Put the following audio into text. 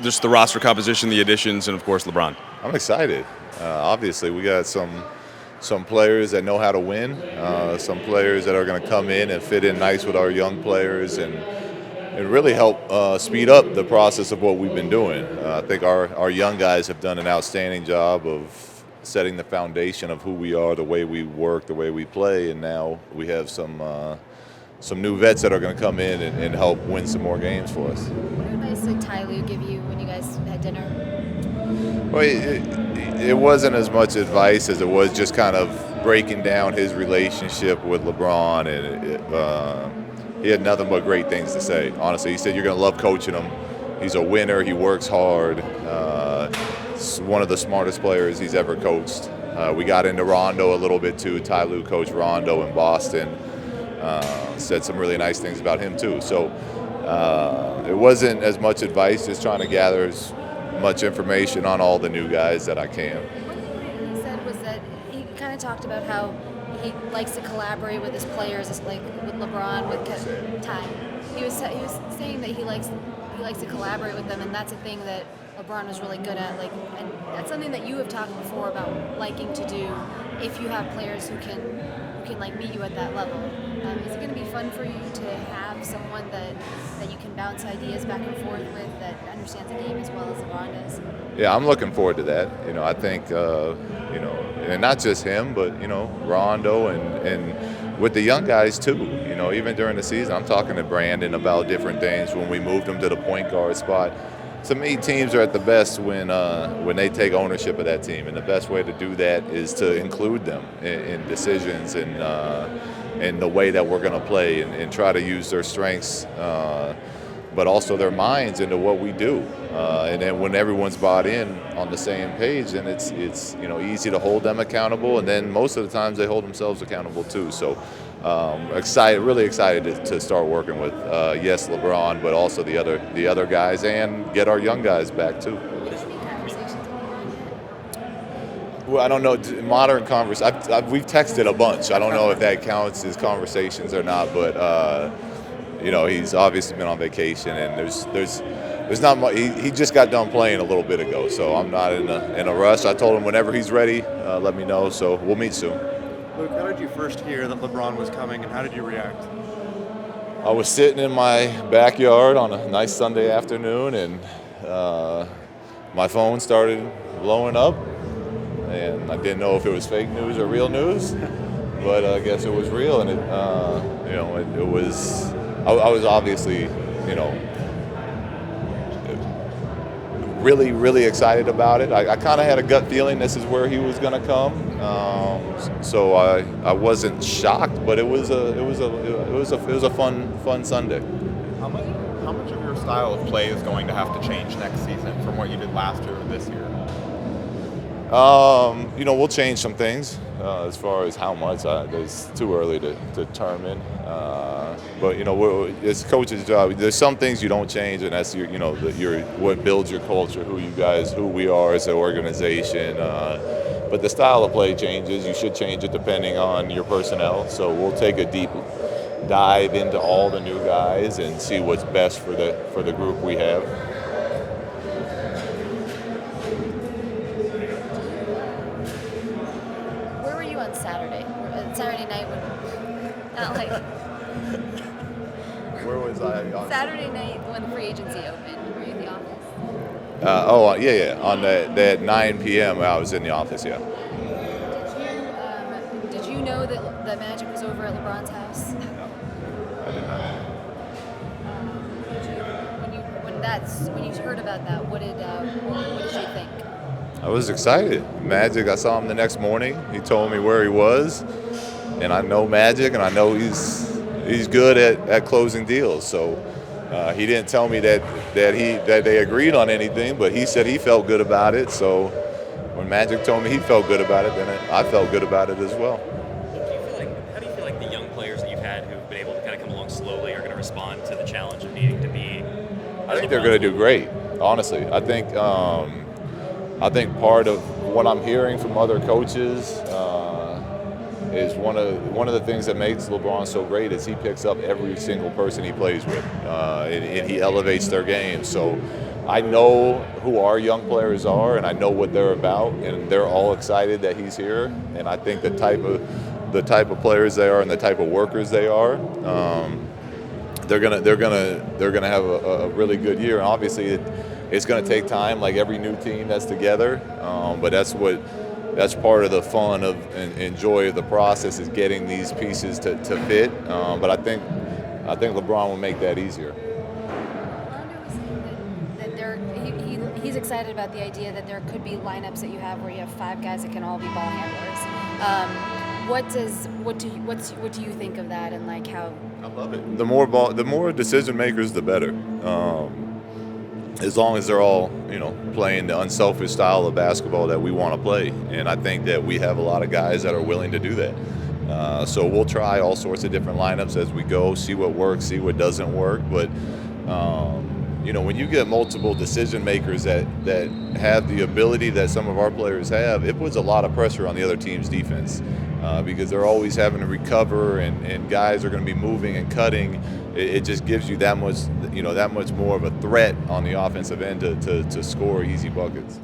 Just the roster composition, the additions, and of course LeBron. I'm excited. Obviously, we got some players that know how to win. Some players that are going to come in and fit in nice with our young players and really help speed up the process of what we've been doing. I think our young guys have done an outstanding job of setting the foundation of who we are, the way we work, the way we play, and now we have some new vets that are going to come in and help win some more games for us. What advice did Ty Lue give you when you guys had dinner? Well, it wasn't as much advice as it was just kind of breaking down his relationship with LeBron, and he had nothing but great things to say. Honestly, he said you're going to love coaching him. He's a winner. He works hard. He's one of the smartest players he's ever coached. We got into Rondo a little bit too. Ty Lue coached Rondo in Boston. Said some really nice things about him too. So it wasn't as much advice, just trying to gather as much information on all the new guys that I can. One thing he said was that he kind of talked about how he likes to collaborate with his players, like with LeBron, with Ty. He was saying that he likes to collaborate with them, and that's a thing that LeBron was really good at. And that's something that you have talked before about liking to do if you have players who can like meet you at that level. Is it going to be fun for you to have someone that you can bounce ideas back and forth with, that understands the game as well as LeBron does? Yeah, I'm looking forward to that. I think and not just him, but Rondo and with the young guys too. Even during the season, I'm talking to Brandon about different things when we moved him to the point guard spot. To me, teams are at the best when they take ownership of that team, and the best way to do that is to include them in decisions and the way that we're going to play, and try to use their strengths, but also their minds into what we do. And then when everyone's bought in on the same page, then it's easy to hold them accountable, and then most of the times they hold themselves accountable too. So really excited to start working with yes, LeBron, but also the other guys, and get our young guys back too. Well, I don't know. Modern conversations. We've texted a bunch. I don't know if that counts as conversations or not, but he's obviously been on vacation, and there's not much. He just got done playing a little bit ago, so I'm not in a rush. I told him whenever he's ready, let me know. So we'll meet soon. Luke, how did you first hear that LeBron was coming, and how did you react? I was sitting in my backyard on a nice Sunday afternoon, and my phone started blowing up, and I didn't know if it was fake news or real news, but I guess it was real, and it was. I was obviously, really, really excited about it. I kind of had a gut feeling this is where he was going to come, so I wasn't shocked, but it was a fun Sunday. How much of your style of play is going to have to change next season from what you did last year or this year? We'll change some things. As far as how much, it's too early to determine. But it's coach's job. There's some things you don't change, and that's what builds your culture, who we are as an organization. But the style of play changes. You should change it depending on your personnel. So we'll take a deep dive into all the new guys and see what's best for the group we have. Saturday night not like Where was I? Saturday night when free agency opened. Were you in the office? Yeah. On that 9 p.m. I was in the office. Yeah. Did you know that the Magic was over at LeBron's house? I did not. When you heard about that, what did you think? I was excited. Magic, I saw him the next morning. He told me where he was, and I know Magic, and I know he's good at closing deals. So he didn't tell me that they agreed on anything, but he said he felt good about it. So when Magic told me he felt good about it, then I felt good about it as well. How do you feel like the young players that you've had who've been able to kind of come along slowly are going to respond to the challenge of needing to be? I think they're going to do great. Honestly, I think part of what I'm hearing from other coaches is one of the things that makes LeBron so great is he picks up every single person he plays with, and he elevates their game. So I know who our young players are, and I know what they're about, and they're all excited that he's here. And I think the type of players they are and the type of workers they are, they're gonna have a really good year. And obviously, it's gonna take time, like every new team that's together. But that's part of the fun and joy of the process is getting these pieces to fit. But I think LeBron will make that easier. Orlando was saying that he's excited about the idea that there could be lineups that you have where you have 5 guys that can all be ball handlers. What do you think of that, and like how? I love it. The more decision makers, the better. As long as they're all, playing the unselfish style of basketball that we want to play, and I think that we have a lot of guys that are willing to do that. So we'll try all sorts of different lineups as we go, see what works, see what doesn't work. But when you get multiple decision makers that have the ability that some of our players have, it puts a lot of pressure on the other team's defense because they're always having to recover, and guys are going to be moving and cutting. It just gives you that much more of a threat on the offensive end to score easy buckets.